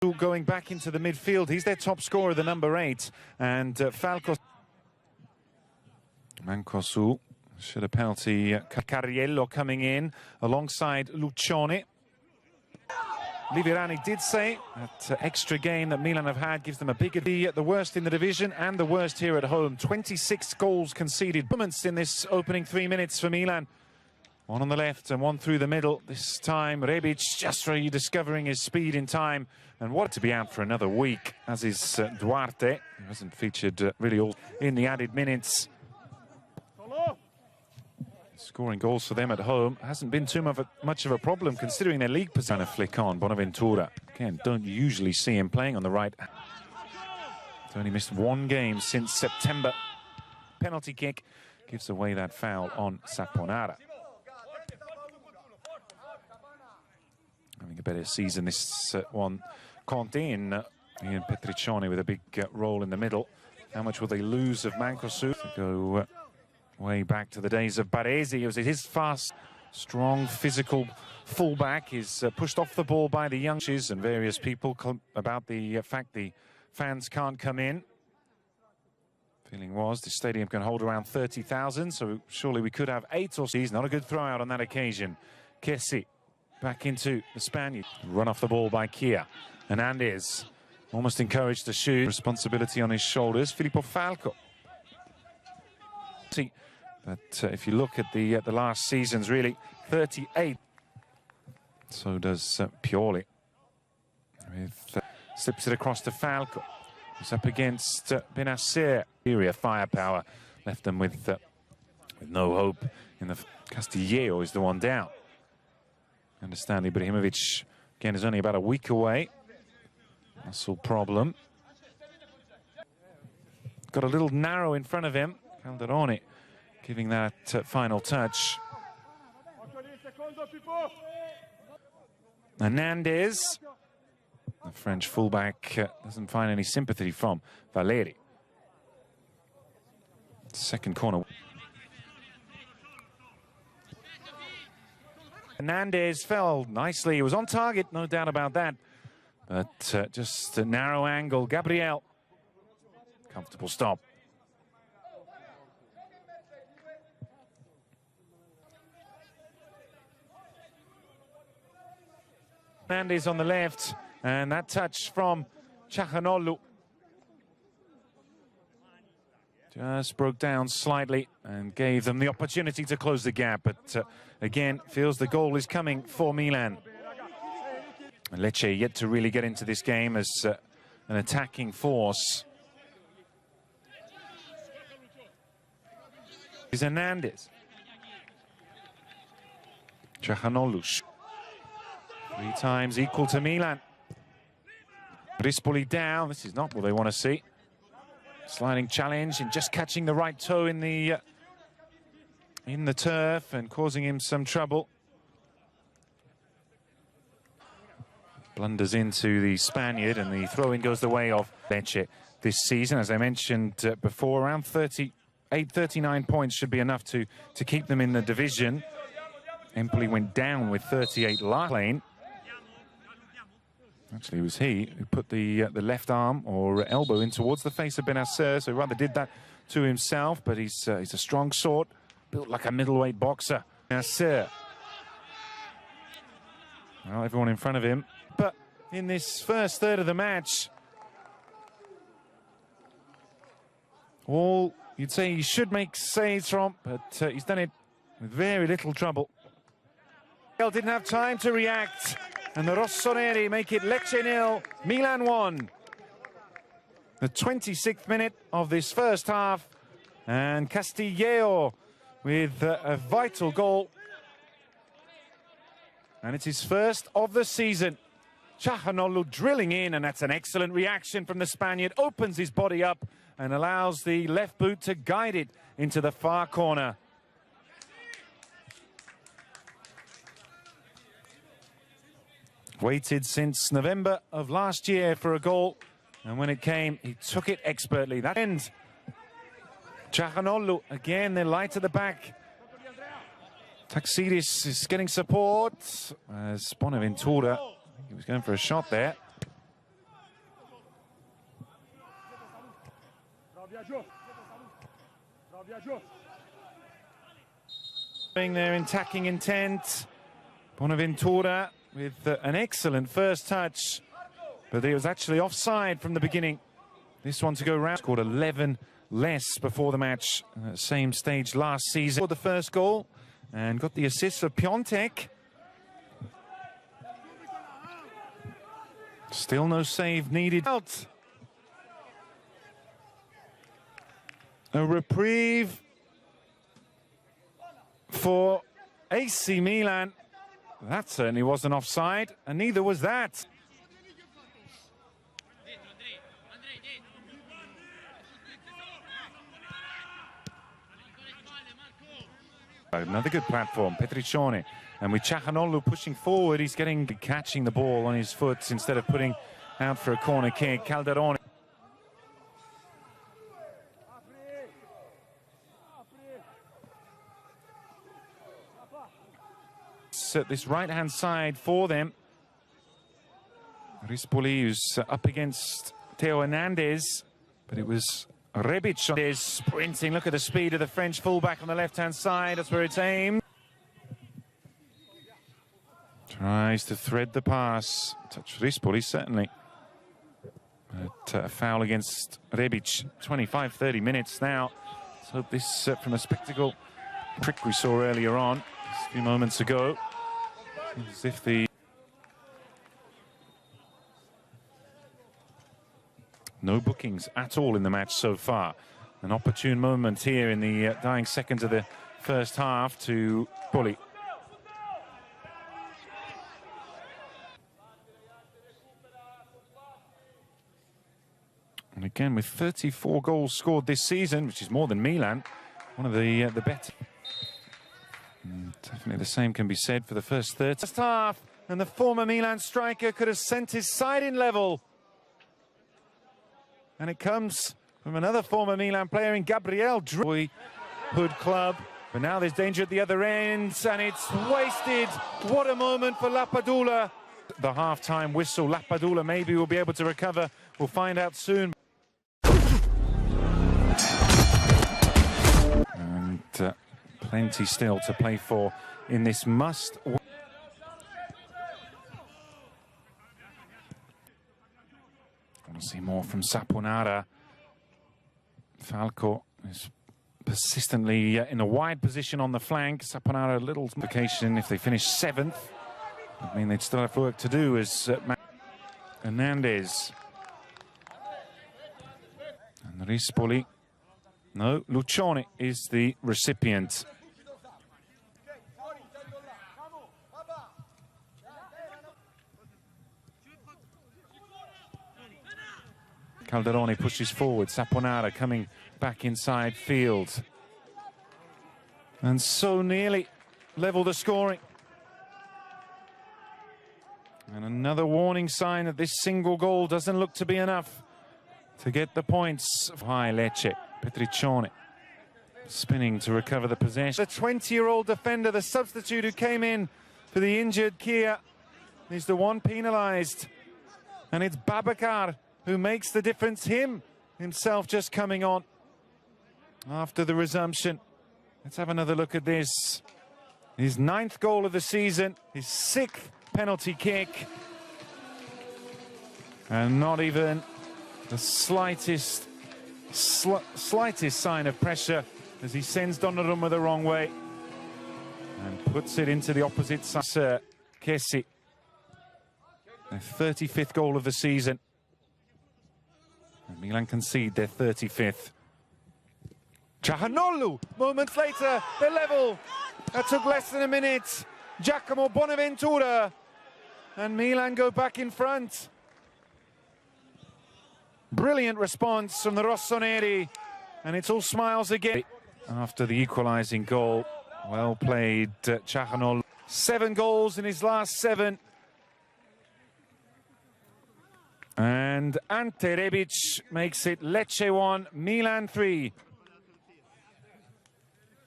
Going back into the midfield, he's their top scorer, the number 8, and Falco. Mancosu should a penalty. Cariello coming in alongside Lucione. Liverani did say that extra game that Milan have had gives them a bigger the worst in the division and the worst here at home. 26 goals conceded. Moments in this opening 3 minutes for Milan. One on the left and one through the middle. This time Rebic just rediscovering his speed in time, and what to be out for another week, as is Duarte. He hasn't featured really all in the added minutes. Scoring goals for them at home hasn't been too much of a problem considering their league position. To flick on Bonaventura. Again, don't usually see him playing on the right. He's only missed one game since September. Penalty kick gives away that foul on Saponara. Having a better season this one. Conte in Ian Petriccioni with a big role in the middle. How much will they lose of Mancosu? Go way back to the days of Baresi. It was his fast, strong, physical fullback. Is pushed off the ball by the youngsters and various people about the fact the fans can't come in. Feeling was the stadium can hold around 30,000, so surely we could have 8 or 6. Not a good throw out on that occasion. Kessi back into the Spaniard. Run off the ball by Kia. Hernandez almost encouraged to shoot. Responsibility on his shoulders. Filippo Falco. But if you look at the last seasons, really 38. So does Pioli. With slips it across to Falco. He's up against Benacer. Superior firepower left them with no hope. In the Castillejo is the one down. Understand Ibrahimovic again is only about a week away. Muscle problem. Got a little narrow in front of him. Calderone giving that final touch. Hernandez, the French fullback, doesn't find any sympathy from Valeri. Second corner. Hernandez fell nicely. He was on target, no doubt about that. But just a narrow angle. Gabriel. Comfortable stop. Hernandez on the left, and that touch from Calhanoglu just broke down slightly and gave them the opportunity to close the gap, but again feels the goal is coming for Milan. Lecce yet to really get into this game as an attacking force. Is Hernandez. Calhanoglu. 3 times equal to Milan. Rispoli down. This is not what they want to see. Sliding challenge and just catching the right toe in the turf and causing him some trouble. Blunders into the Spaniard and the throw-in goes the way of Lecce this season. As I mentioned before, around 38, 39 points should be enough to keep them in the division. Empoli went down with 38 last lane. Actually, it was he who put the left arm or elbow in towards the face of Benacer, so he rather did that to himself, but he's a strong sort, built like a middleweight boxer. Benacer. Well, everyone in front of him. But in this first third of the match, all you'd say he should make saves from, but he's done it with very little trouble. Didn't have time to react. And the Rossoneri make it Lecce 0, Milan 1. The 26th minute of this first half. And Castillejo with a vital goal. And it's his first of the season. Calhanoglu drilling in, and that's an excellent reaction from the Spaniard. Opens his body up and allows the left boot to guide it into the far corner. Waited since November of last year for a goal, and when it came, he took it expertly. That end. Calhanoglu, again, they're light at the back. Taxidis is getting support as Bonaventura, he was going for a shot there. Their attacking intent. Bonaventura with an excellent first touch, but it was actually offside from the beginning. This one to go round. Scored 11 less before the match, same stage last season. The first goal and got the assist for Piontek. Still no save needed. Out. A reprieve for AC Milan. That certainly wasn't offside, and neither was that. Another good platform, Petriccione. And with Ciahanoglu pushing forward, he's catching the ball on his foot instead of putting out for a corner kick. Calderone. At this right-hand side for them. Rispoli, who's up against Theo Hernandez, but it was Rebic is sprinting. Look at the speed of the French fullback on the left-hand side. That's where it's aimed. Tries to thread the pass. Touch Rispoli, certainly. But a foul against Rebic. 25-30 minutes now. Let's hope this from a spectacle trick we saw earlier on, a few moments ago. As if the no bookings at all in the match so far. An opportune moment here in the dying seconds of the first half to Bully. And again, with 34 goals scored this season, which is more than Milan, one of the better. Definitely the same can be said for the first 30. First half, and the former Milan striker could have sent his side in level. And it comes from another former Milan player in Gabriel Hood Club. But now there's danger at the other end, and it's wasted. What a moment for Lapadula. The half-time whistle. Lapadula maybe will be able to recover. We'll find out soon. And plenty still to play for in this must. Want to see more from Saponara. Falco is persistently in a wide position on the flank. Saponara a little complication if they finish 7th. I mean, they'd still have work to do as Hernandez. And Rispoli. No, Lucione is the recipient. Calderone pushes forward. Saponara coming back inside field. And so nearly level the scoring. And another warning sign that this single goal doesn't look to be enough to get the points. High Lecce, Petriccione spinning to recover the possession. The 20-year-old defender, the substitute who came in for the injured Kia, is the one penalised. And it's Babacar who makes the difference. Himself just coming on after the resumption. Let's have another look at this. His 9th goal of the season, his 6th penalty kick. And not even the slightest sign of pressure as he sends Donnarumma the wrong way and puts it into the opposite side. Kessi, their 35th goal of the season. And Milan concede their 35th. Ciahanoglu, moments later, they're level. That took less than a minute. Giacomo Bonaventura, and Milan go back in front. Brilliant response from the Rossoneri, and it's all smiles again. After the equalising goal, well played, Ciahanoglu. 7 goals in his last 7. And Ante Rebic makes it Lecce 1, Milan 3.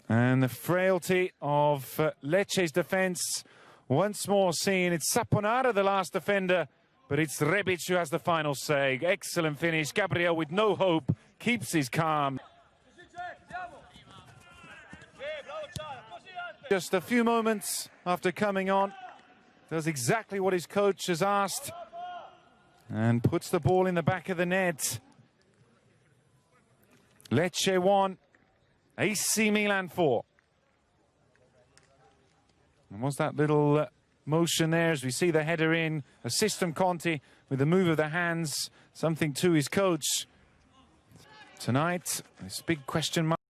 And the frailty of Lecce's defence once more seen. It's Saponara, the last defender, but it's Rebic who has the final say. Excellent finish. Gabriel with no hope. keeps his calm. Just a few moments after coming on, does exactly what his coach has asked and puts the ball in the back of the net. Lecce 1, AC Milan 4. And was that little motion there as we see the header in, assist from Conte with the move of the hands, something to his coach. Tonight, this big question mark.